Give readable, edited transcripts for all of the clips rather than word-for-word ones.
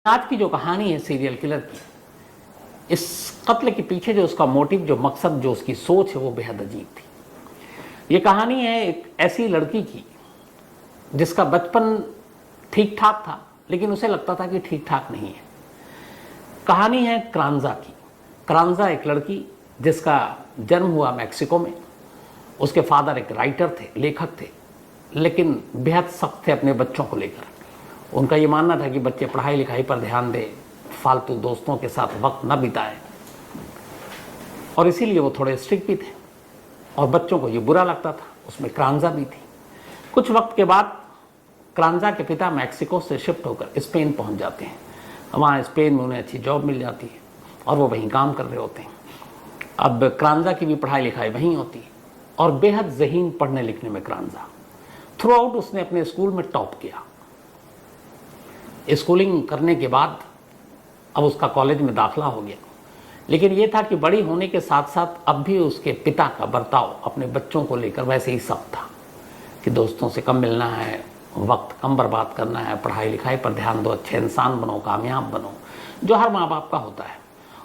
आज की जो कहानी है सीरियल किलर की, इस कत्ल के पीछे जो उसका मोटिव, जो मकसद, जो उसकी सोच है, वो बेहद अजीब थी। ये कहानी है एक ऐसी लड़की की जिसका बचपन ठीक ठाक था, लेकिन उसे लगता था कि ठीक ठाक नहीं है। कहानी है क्रांजा की। क्रांजा एक लड़की जिसका जन्म हुआ मैक्सिको में। उसके फादर एक राइटर थे, लेखक थे, लेकिन बेहद सख्त थे अपने बच्चों को लेकर। उनका ये मानना था कि बच्चे पढ़ाई लिखाई पर ध्यान दें, फालतू दोस्तों के साथ वक्त न बिताएं, और इसीलिए वो थोड़े स्ट्रिक्ट भी थे और बच्चों को ये बुरा लगता था। उसमें क्रांजा भी थी। कुछ वक्त के बाद क्रांजा के पिता मैक्सिको से शिफ्ट होकर स्पेन पहुंच जाते हैं। वहाँ स्पेन में उन्हें अच्छी जॉब मिल जाती है और वो वहीं काम कर रहे होते हैं। अब क्रांजा की भी पढ़ाई लिखाई वहीं होती है और बेहद ज़हीन पढ़ने लिखने में क्रांजा। थ्रू आउट उसने अपने स्कूल में टॉप किया। स्कूलिंग करने के बाद अब उसका कॉलेज में दाखिला हो गया, लेकिन ये था कि बड़ी होने के साथ साथ अब भी उसके पिता का बर्ताव अपने बच्चों को लेकर वैसे ही सख्त था कि दोस्तों से कम मिलना है, वक्त कम बर्बाद करना है, पढ़ाई लिखाई पर ध्यान दो, अच्छे इंसान बनो, कामयाब बनो, जो हर माँ बाप का होता है।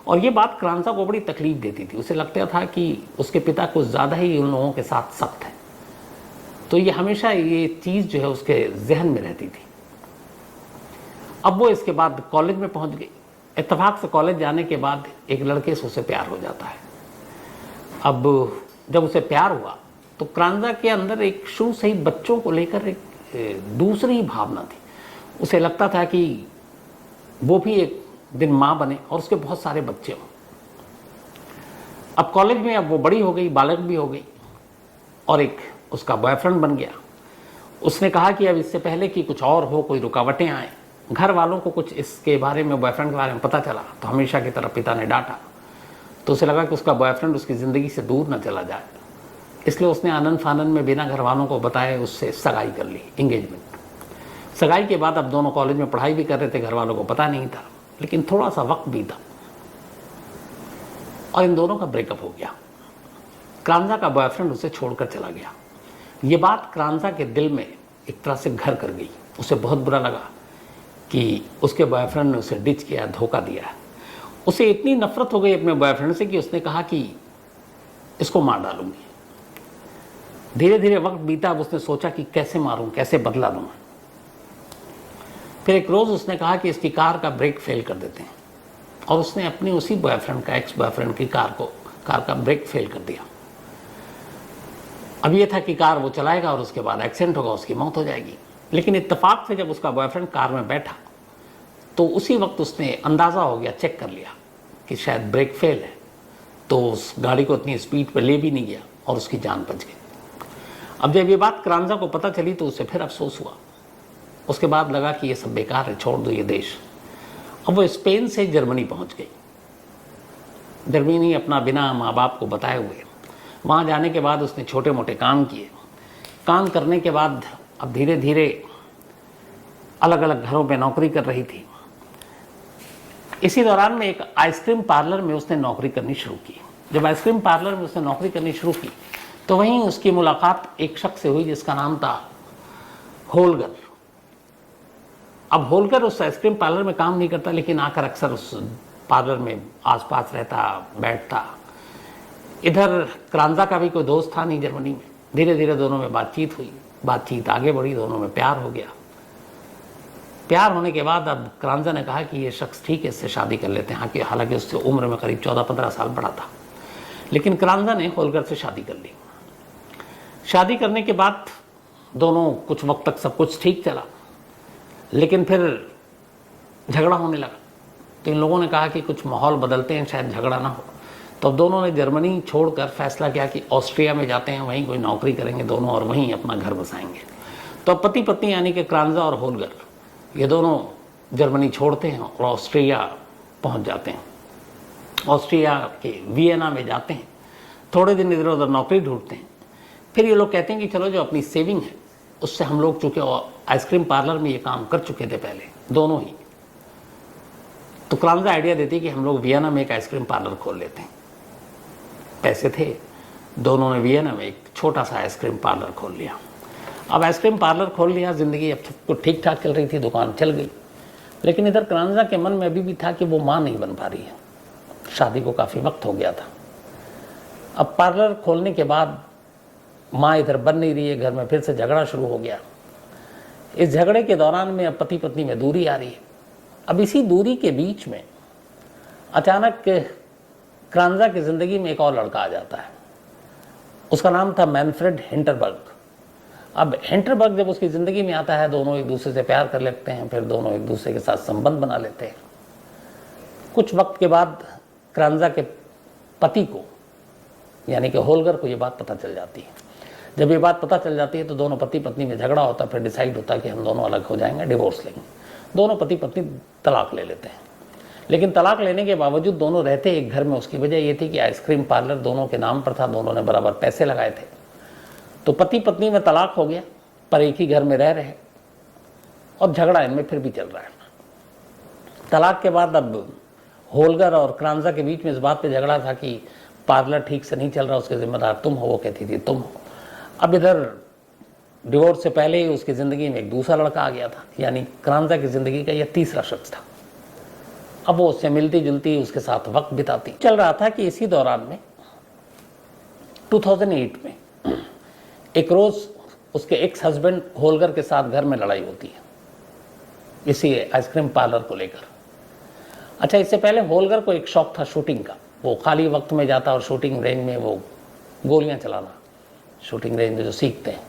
और ये बात क्रांजा को बड़ी तकलीफ देती थी। उसे लगता था कि उसके पिता कुछ ज़्यादा ही उन लोगों के साथ सख्त है। तो ये हमेशा ये चीज़ जो है उसके जहन में रहती थी। अब वो इसके बाद कॉलेज में पहुंच गई। इत्तेफाक से कॉलेज जाने के बाद एक लड़के से उसे प्यार हो जाता है। अब जब उसे प्यार हुआ तो क्रांजा के अंदर एक शुरू से ही बच्चों को लेकर एक दूसरी भावना थी। उसे लगता था कि वो भी एक दिन माँ बने और उसके बहुत सारे बच्चे हों। अब कॉलेज में अब वो बड़ी हो गई, बालक भी हो गई और एक उसका बॉयफ्रेंड बन गया। उसने कहा कि अब इससे पहले कि कुछ और हो, कोई रुकावटें आए, घर वालों को कुछ इसके बारे में, बॉयफ्रेंड के बारे में पता चला तो हमेशा की तरह पिता ने डांटा। तो उसे लगा कि उसका बॉयफ्रेंड उसकी ज़िंदगी से दूर न चला जाए, इसलिए उसने आनंद फानन में बिना घर वालों को बताए उससे सगाई कर ली, इंगेजमेंट। सगाई के बाद अब दोनों कॉलेज में पढ़ाई भी कर रहे थे, घर वालों को पता नहीं था, लेकिन थोड़ा सा वक्त बीता और इन दोनों का ब्रेकअप हो गया। क्रांजा का बॉयफ्रेंड उसे छोड़कर चला गया। ये बात क्रांजा के दिल में एक तरह से घर कर गई। उसे बहुत बुरा लगा कि उसके बॉयफ्रेंड ने उसे डिच किया, धोखा दिया। उसे इतनी नफरत हो गई अपने बॉयफ्रेंड से कि उसने कहा कि इसको मार डालूंगी। धीरे धीरे वक्त बीता। अब उसने सोचा कि कैसे मारूं, कैसे बदला लूं। फिर एक रोज़ उसने कहा कि इसकी कार का ब्रेक फेल कर देते हैं, और उसने अपनी उसी बॉयफ्रेंड का, एक्स बॉयफ्रेंड की कार का ब्रेक फेल कर दिया। अब यह था कि कार वो चलाएगा और उसके बाद एक्सीडेंट होगा, उसकी मौत हो जाएगी। लेकिन इत्तेफाक से जब उसका बॉयफ्रेंड कार में बैठा तो उसी वक्त उसने अंदाज़ा हो गया, चेक कर लिया कि शायद ब्रेक फेल है, तो उस गाड़ी को इतनी स्पीड पर ले भी नहीं गया और उसकी जान बच गई। अब जब ये बात क्रांजा को पता चली तो उसे फिर अफसोस हुआ। उसके बाद लगा कि ये सब बेकार है, छोड़ दो ये देश। अब वो स्पेन से जर्मनी पहुंच गई। जर्मनी अपना बिना माँ बाप को बताए हुए वहाँ जाने के बाद उसने छोटे मोटे काम किए। काम करने के बाद अब धीरे धीरे अलग अलग घरों में नौकरी कर रही थी। इसी दौरान में एक आइसक्रीम पार्लर में उसने नौकरी करनी शुरू की। जब आइसक्रीम पार्लर में उसने नौकरी करनी शुरू की तो वहीं उसकी मुलाकात एक शख्स से हुई जिसका नाम था होलगर। अब होलगर उस आइसक्रीम पार्लर में काम नहीं करता, लेकिन आकर अक्सर उस पार्लर में आसपास रहता, बैठता। इधर क्रांजा का भी कोई दोस्त था नहीं जर्मनी में। धीरे धीरे दोनों में बातचीत हुई, बातचीत आगे बढ़ी, दोनों में प्यार हो गया। प्यार होने के बाद अब क्रांजा ने कहा कि ये शख्स ठीक है, इससे शादी कर लेते हैं। हालांकि उससे उम्र में करीब 14-15 साल बड़ा था, लेकिन क्रांजा ने होलगर से शादी कर ली। शादी करने के बाद दोनों कुछ वक्त तक सब कुछ ठीक चला, लेकिन फिर झगड़ा होने लगा। तो इन लोगों ने कहा कि कुछ माहौल बदलते हैं, शायद झगड़ा ना हो। तो अब दोनों ने जर्मनी छोड़कर फैसला किया कि ऑस्ट्रिया में जाते हैं, वहीं कोई नौकरी करेंगे दोनों और वहीं अपना घर बसाएंगे। तो अब पति पत्नी यानी कि क्रांजा और होलगर ये दोनों जर्मनी छोड़ते हैं और ऑस्ट्रिया पहुंच जाते हैं। ऑस्ट्रिया के वियना में जाते हैं, थोड़े दिन इधर उधर नौकरी ढूंढते हैं। फिर ये लोग कहते हैं कि चलो जो अपनी सेविंग है उससे हम लोग, चूँकि आइसक्रीम पार्लर में ये काम कर चुके थे पहले दोनों ही, तो क्रांजा आइडिया देती है कि हम लोग वियना में एक आइसक्रीम पार्लर खोल लेते हैं। पैसे थे, दोनों ने वियना में एक छोटा सा आइसक्रीम पार्लर खोल लिया। अब आइसक्रीम पार्लर खोल लिया, ज़िंदगी अब सब कुछ ठीक ठाक चल रही थी, दुकान चल गई। लेकिन इधर क्रांजा के मन में अभी भी था कि वो माँ नहीं बन पा रही है, शादी को काफ़ी वक्त हो गया था। अब पार्लर खोलने के बाद माँ इधर बन नहीं रही है, घर में फिर से झगड़ा शुरू हो गया। इस झगड़े के दौरान में अब पति पत्नी में दूरी आ रही है। अब इसी दूरी के बीच में अचानक क्रांजा की ज़िंदगी में एक और लड़का आ जाता है। उसका नाम था मैनफ्रेड हिंटरबर्ग। अब हिंटरबर्ग जब उसकी ज़िंदगी में आता है, दोनों एक दूसरे से प्यार कर लेते हैं, फिर दोनों एक दूसरे के साथ संबंध बना लेते हैं। कुछ वक्त के बाद क्रांजा के पति को, यानी कि होलगर को, ये बात पता चल जाती है। जब ये बात पता चल जाती है तो दोनों पति पत्नी में झगड़ा होता है। फिर डिसाइड होता है कि हम दोनों अलग हो जाएंगे, डिवोर्स लेंगे। दोनों पति पत्नी तलाक ले लेते हैं। लेकिन तलाक लेने के बावजूद दोनों रहते एक घर में। उसकी वजह ये थी कि आइसक्रीम पार्लर दोनों के नाम पर था, दोनों ने बराबर पैसे लगाए थे। तो पति पत्नी में तलाक हो गया, पर एक ही घर में रह रहे और झगड़ा इनमें फिर भी चल रहा है। तलाक के बाद अब होलगर और क्रांजा के बीच में इस बात पे झगड़ा था कि पार्लर ठीक से नहीं चल रहा, उसके जिम्मेदार तुम हो। वो कहती थी तुम हो। अब इधर डिवोर्स से पहले ही उसकी ज़िंदगी में एक दूसरा लड़का आ गया था, यानी क्रांजा की ज़िंदगी का यह तीसरा शख्स था। अब वो उससे मिलती जुलती, उसके साथ वक्त बिताती। चल रहा था कि इसी दौरान में 2008 में एक रोज़ उसके एक्स हस्बैंड होलगर के साथ घर में लड़ाई होती है, इसी आइसक्रीम पार्लर को लेकर। अच्छा, इससे पहले होलगर को एक शौक था शूटिंग का। वो खाली वक्त में जाता और शूटिंग रेंज में वो गोलियां चलाना, शूटिंग रेंज में जो सीखते हैं,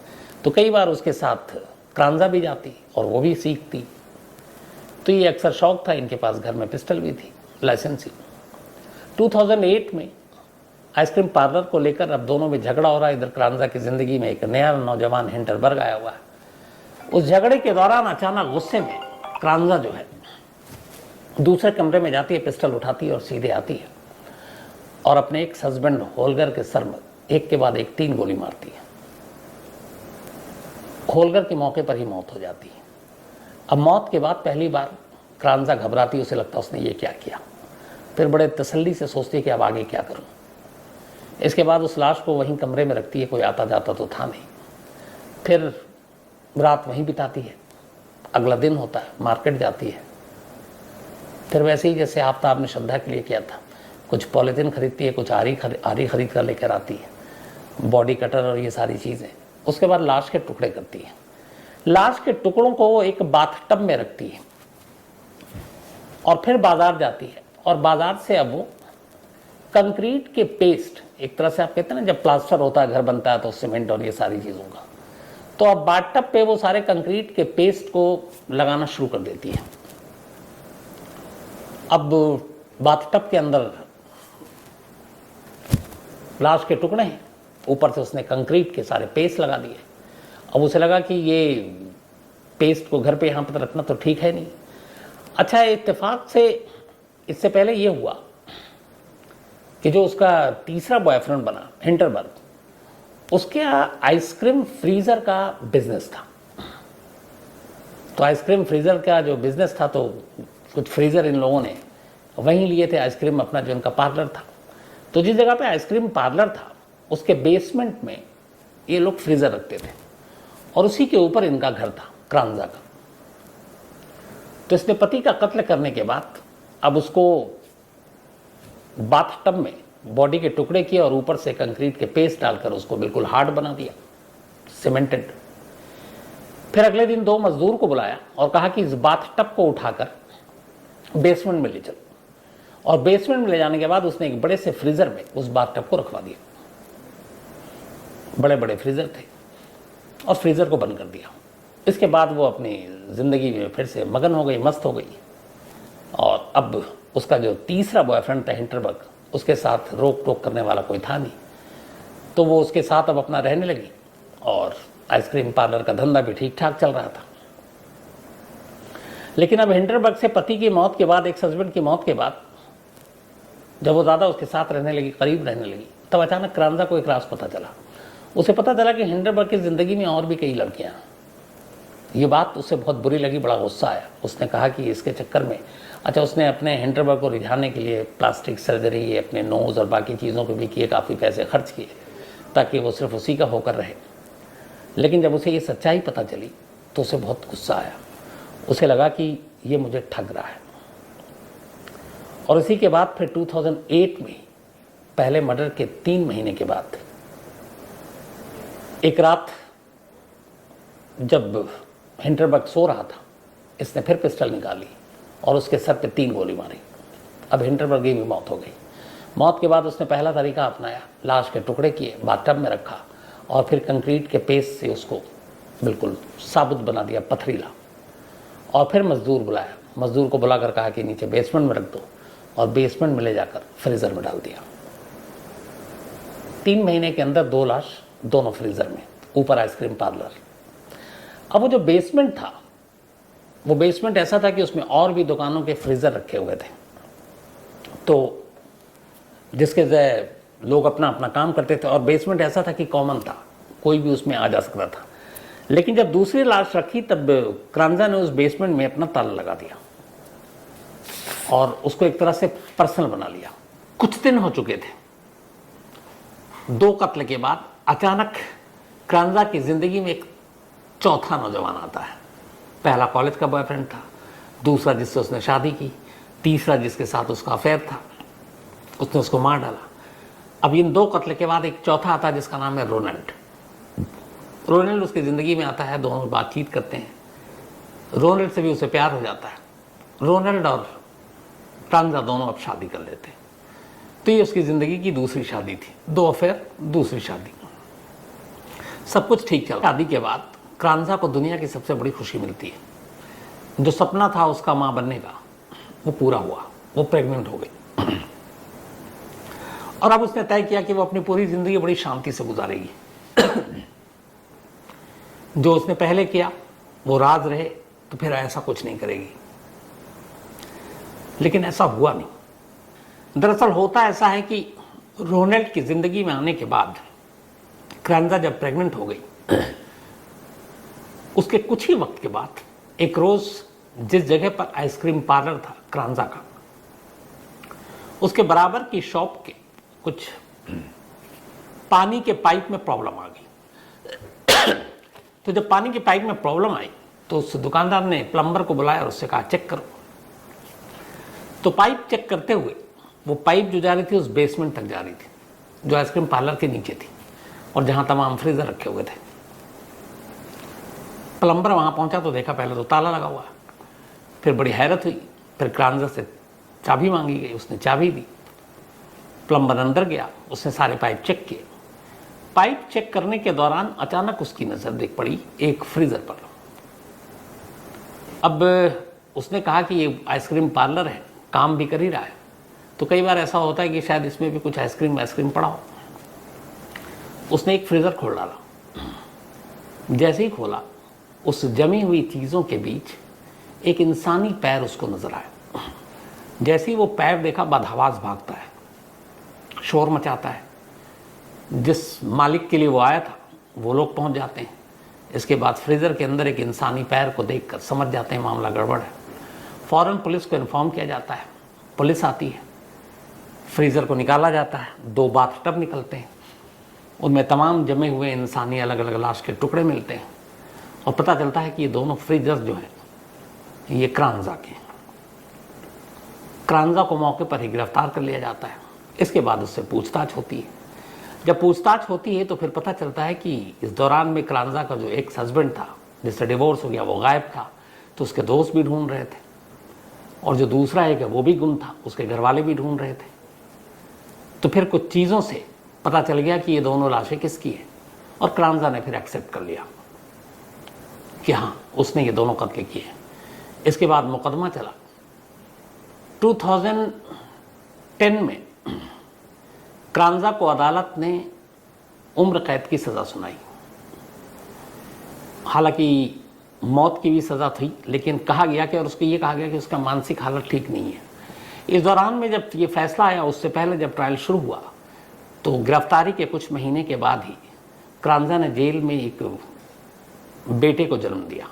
तो कई बार उसके साथ क्रांजा भी जाती और वो भी सीखती। तो ये अक्सर शौक था। इनके पास घर में पिस्टल भी थी, लाइसेंसी। 2008 में आइसक्रीम पार्लर को लेकर अब दोनों में झगड़ा हो रहा है। इधर क्रांजा की ज़िंदगी में एक नया नौजवान हिंटरबर्ग आया हुआ है। उस झगड़े के दौरान अचानक गुस्से में क्रांजा जो है दूसरे कमरे में जाती है, पिस्टल उठाती है और सीधे आती है और अपने एक हस्बैंड होलगर के सर में एक के बाद एक 3 गोली मारती है। होलगर की मौके पर ही मौत हो जाती है। अब मौत के बाद पहली बार क्रांजा घबराती, उसे लगता उसने ये क्या किया। फिर बड़े तसल्ली से सोचती है कि अब आगे क्या करूं। इसके बाद उस लाश को वहीं कमरे में रखती है, कोई आता जाता तो था नहीं। फिर रात वहीं बिताती है। अगला दिन होता है, मार्केट जाती है। फिर वैसे ही जैसे आफ्ताब ने श्रद्धा के लिए किया था, कुछ पॉलीथीन खरीदती है, कुछ आरी खरीद कर लेकर आती है, बॉडी कटर और ये सारी चीज़ें। उसके बाद लाश के टुकड़े करती है। लाश के टुकड़ों को वो एक बाथटब में रखती है और फिर बाजार जाती है। और बाजार से अब वो कंक्रीट के पेस्ट, एक तरह से आप कहते हैं ना जब प्लास्टर होता है, घर बनता है तो सीमेंट और ये सारी चीज़ों का, तो अब बाथटब पे वो सारे कंक्रीट के पेस्ट को लगाना शुरू कर देती है। अब बाथटब के अंदर लाश के टुकड़े हैं, ऊपर से उसने कंक्रीट के सारे पेस्ट लगा दिए। अब उसे लगा कि ये पेस्ट को घर पे यहाँ पर रखना तो ठीक है नहीं। अच्छा, इत्तेफाक से इससे पहले ये हुआ कि जो उसका तीसरा बॉयफ्रेंड बना हिंटरबर्ग, उसके आइसक्रीम फ्रीज़र का बिजनेस था। तो आइसक्रीम फ्रीज़र का जो बिजनेस था, तो कुछ फ्रीज़र इन लोगों ने वहीं लिए थे, आइसक्रीम अपना जो इनका पार्लर था। तो जिस जगह पे आइसक्रीम पार्लर था उसके बेसमेंट में ये लोग फ्रीज़र रखते थे और उसी के ऊपर इनका घर था, क्रांजा का। तो इसने पति का कत्ल करने के बाद अब उसको बाथटब में बॉडी के टुकड़े किए और ऊपर से कंक्रीट के पेस्ट डालकर उसको बिल्कुल हार्ड बना दिया, सीमेंटेड। फिर अगले दिन 2 मजदूर को बुलाया और कहा कि इस बाथटब को उठाकर बेसमेंट में ले चलो। और बेसमेंट में ले जाने के बाद उसने एक बड़े से फ्रीजर में उस बाथटब को रखवा दिया। बड़े बड़े फ्रीजर थे और फ्रीजर को बंद कर दिया। इसके बाद वो अपनी ज़िंदगी में फिर से मगन हो गई, मस्त हो गई। और अब उसका जो तीसरा बॉयफ्रेंड था हिंटरबर्ग, उसके साथ रोक टोक करने वाला कोई था नहीं। तो वो उसके साथ अब अपना रहने लगी और आइसक्रीम पार्लर का धंधा भी ठीक ठाक चल रहा था। लेकिन अब हिंटरबर्ग से पति की मौत के बाद, एक हस्बैंड की मौत के बाद, जब वो ज़्यादा उसके साथ रहने लगी, करीब रहने लगी, तब अचानक क्रांजा को एक राज पता चला। उसे पता चला कि हिंटरबर्ग की ज़िंदगी में और भी कई लड़कियां हैं। ये बात उसे बहुत बुरी लगी, बड़ा गुस्सा आया। उसने कहा कि इसके चक्कर में, अच्छा, उसने अपने हिंटरबर्ग को रिझाने के लिए प्लास्टिक सर्जरी, अपने नोज़ और बाकी चीज़ों पे भी किए, काफ़ी पैसे खर्च किए ताकि वो सिर्फ उसी का होकर रहे। लेकिन जब उसे ये सच्चाई पता चली तो उसे बहुत गुस्सा आया। उसे लगा कि ये मुझे ठग रहा है। और इसी के बाद फिर 2008 में पहले मर्डर के 3 महीने के बाद एक रात जब हिंडरबर्ग सो रहा था, इसने फिर पिस्टल निकाली और उसके सर पे 3 गोली मारी। अब हिंडरबर्ग की भी मौत हो गई। मौत के बाद उसने पहला तरीका अपनाया, लाश के टुकड़े किए, बाथटब में रखा और फिर कंक्रीट के पेस्ट से उसको बिल्कुल साबुत बना दिया, पथरीला। और फिर मजदूर बुलाया, मजदूर को बुलाकर कहा कि नीचे बेसमेंट में रख दो और बेसमेंट में ले जाकर फ्रीज़र में डाल दिया। 3 महीने के अंदर 2 लाश, दोनों फ्रीज़र में, ऊपर आइसक्रीम पार्लर। अब वो जो बेसमेंट था, वो बेसमेंट ऐसा था कि उसमें और भी दुकानों के फ्रीज़र रखे हुए थे, तो जिसके जरिए लोग अपना अपना काम करते थे। और बेसमेंट ऐसा था कि कॉमन था, कोई भी उसमें आ जा सकता था। लेकिन जब दूसरी लाश रखी तब क्रांजा ने उस बेसमेंट में अपना ताला लगा दिया और उसको एक तरह से पर्सनल बना लिया। कुछ दिन हो चुके थे, 2 कत्ल के बाद अचानक क्रांजा की जिंदगी में एक चौथा नौजवान आता है। पहला कॉलेज का बॉयफ्रेंड था, दूसरा जिससे उसने शादी की, तीसरा जिसके साथ उसका अफेयर था, उसने उसको मार डाला। अब इन 2 कत्ल के बाद एक चौथा आता है जिसका नाम है रोनाल्ड। रोनाल्ड उसकी ज़िंदगी में आता है, दोनों बातचीत करते हैं। रोनाल्ड से भी उसे प्यार हो जाता है। रोनाल्ड और क्रांजा दोनों अब शादी कर लेते हैं। तो ये उसकी ज़िंदगी की दूसरी शादी थी, 2 अफेयर, दूसरी शादी। सब कुछ ठीक चल। शादी के बाद क्रांजा को दुनिया की सबसे बड़ी खुशी मिलती है। जो सपना था उसका माँ बनने का, वो पूरा हुआ, वो प्रेग्नेंट हो गई। और अब उसने तय किया कि वो अपनी पूरी ज़िंदगी बड़ी शांति से गुजारेगी। जो उसने पहले किया वो राज रहे, तो फिर ऐसा कुछ नहीं करेगी। लेकिन ऐसा हुआ नहीं। दरअसल होता ऐसा है कि रोनाल्ड की ज़िंदगी में आने के बाद क्रांजा जब प्रेग्नेंट हो गई, उसके कुछ ही वक्त के बाद एक रोज़ जिस जगह पर आइसक्रीम पार्लर था क्रांजा का, उसके बराबर की शॉप के कुछ पानी के पाइप में प्रॉब्लम आ गई। तो जब पानी के पाइप में प्रॉब्लम आई तो उस दुकानदार ने प्लम्बर को बुलाया और उससे कहा चेक करो। तो पाइप चेक करते हुए वो पाइप जो जा रही थी उस बेसमेंट तक जा रही थी, जो आइसक्रीम पार्लर के नीचे थी और जहां तमाम फ्रीजर रखे हुए थे। प्लम्बर वहां पहुंचा तो देखा पहले तो ताला लगा हुआ, फिर बड़ी हैरत हुई। फिर क्रांजा से चाबी मांगी गई, उसने चाबी दी। प्लम्बर अंदर गया, उसने सारे पाइप चेक किए। पाइप चेक करने के दौरान अचानक उसकी नज़र देख पड़ी एक फ्रीज़र पर। अब उसने कहा कि ये आइसक्रीम पार्लर है, काम भी कर ही रहा है, तो कई बार ऐसा होता है कि शायद इसमें भी कुछ आइसक्रीम पड़ा हो। उसने एक फ्रीज़र खोल डाला। जैसे ही खोला, उस जमी हुई चीज़ों के बीच एक इंसानी पैर उसको नज़र आया। जैसे ही वो पैर देखा, बदहवास भागता है, शोर मचाता है। जिस मालिक के लिए वो आया था वो लोग पहुंच जाते हैं। इसके बाद फ्रीज़र के अंदर एक इंसानी पैर को देखकर समझ जाते हैं मामला गड़बड़ है। फ़ौरन पुलिस को इन्फॉर्म किया जाता है। पुलिस आती है, फ्रीज़र को निकाला जाता है। 2 बाथटब निकलते हैं, उनमें तमाम जमे हुए इंसानी अलग अलग लाश के टुकड़े मिलते हैं और पता चलता है कि ये दोनों फ्रीज़र जो हैं ये क्रांजा के। क्रांजा को मौके पर ही गिरफ्तार कर लिया जाता है। इसके बाद उससे पूछताछ होती है। जब पूछताछ होती है तो फिर पता चलता है कि इस दौरान में क्रांजा का जो एक्स हस्बैंड था, जिससे डिवोर्स हो गया, वो गायब था। तो उसके दोस्त भी ढूंढ रहे थे और जो दूसरा एक है वो भी गुम था, उसके घर वाले भी ढूंढ रहे थे। तो फिर कुछ चीज़ों से पता चल गया कि ये दोनों लाशें किसकी है और क्रांजा ने फिर एक्सेप्ट कर लिया कि हाँ, उसने ये दोनों कत्ल किए। इसके बाद मुकदमा चला। 2010 में क्रांजा को अदालत ने उम्र कैद की सज़ा सुनाई। हालांकि मौत की भी सज़ा थी, लेकिन कहा गया कि, और उसको ये कहा गया कि उसका मानसिक हालत ठीक नहीं है। इस दौरान में जब ये फैसला आया, उससे पहले जब ट्रायल शुरू हुआ, तो गिरफ्तारी के कुछ महीने के बाद ही क्रांजा ने जेल में एक बेटे को जन्म दिया।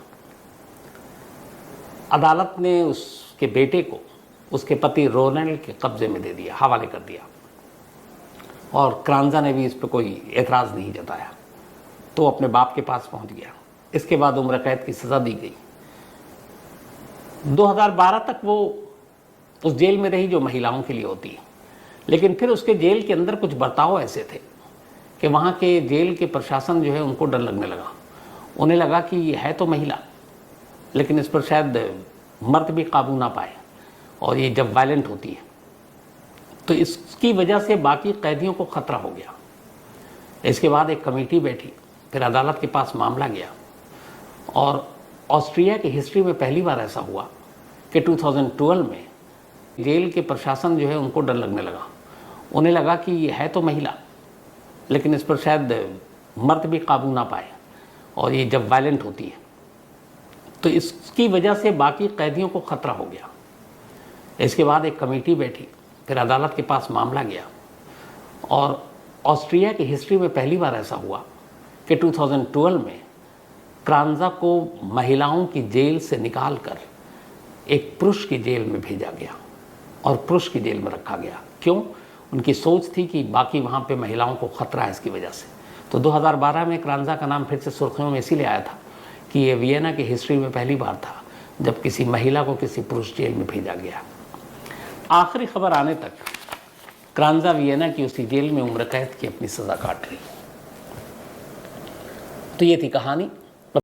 अदालत ने उसके बेटे को उसके पति रोनाल्ड के कब्जे में दे दिया, हवाले कर दिया, और क्रांजा ने भी इस पर कोई एतराज़ नहीं जताया, तो अपने बाप के पास पहुंच गया। इसके बाद उम्र कैद की सज़ा दी गई। 2012 तक वो उस जेल में रही जो महिलाओं के लिए होती है, लेकिन फिर उसके जेल के अंदर कुछ बर्ताव ऐसे थे कि वहाँ के जेल के प्रशासन जो है उनको डर लगने लगा। उन्हें लगा कि ये है तो महिला, लेकिन इस पर शायद मर्द भी काबू ना पाए, और ये जब वायलेंट होती है तो इसकी वजह से बाकी कैदियों को खतरा हो गया। इसके बाद एक कमेटी बैठी, फिर अदालत के पास मामला गया, और ऑस्ट्रिया की हिस्ट्री में पहली बार ऐसा हुआ कि 2012 में जेल के प्रशासन जो है उनको डर लगने लगा। उन्हें लगा कि ये है तो महिला, लेकिन इस पर शायद मर्द भी काबू ना पाए, और ये जब वायलेंट होती है तो इसकी वजह से बाकी कैदियों को खतरा हो गया। इसके बाद एक कमेटी बैठी, फिर अदालत के पास मामला गया, और ऑस्ट्रिया की हिस्ट्री में पहली बार ऐसा हुआ कि 2012 में क्रांजा को महिलाओं की जेल से निकालकर एक पुरुष की जेल में भेजा गया और पुरुष की जेल में रखा गया। क्यों? उनकी सोच थी कि बाकी वहाँ पे महिलाओं को खतरा है इसकी वजह से। तो 2012 में क्रांजा का नाम फिर से सुर्खियों में इसीलिए आया था कि ये वियना की हिस्ट्री में पहली बार था जब किसी महिला को किसी पुरुष जेल में भेजा गया। आखिरी खबर आने तक क्रांजा वियना की उसी जेल में उम्र कैद की अपनी सज़ा काट रही। तो ये थी कहानी।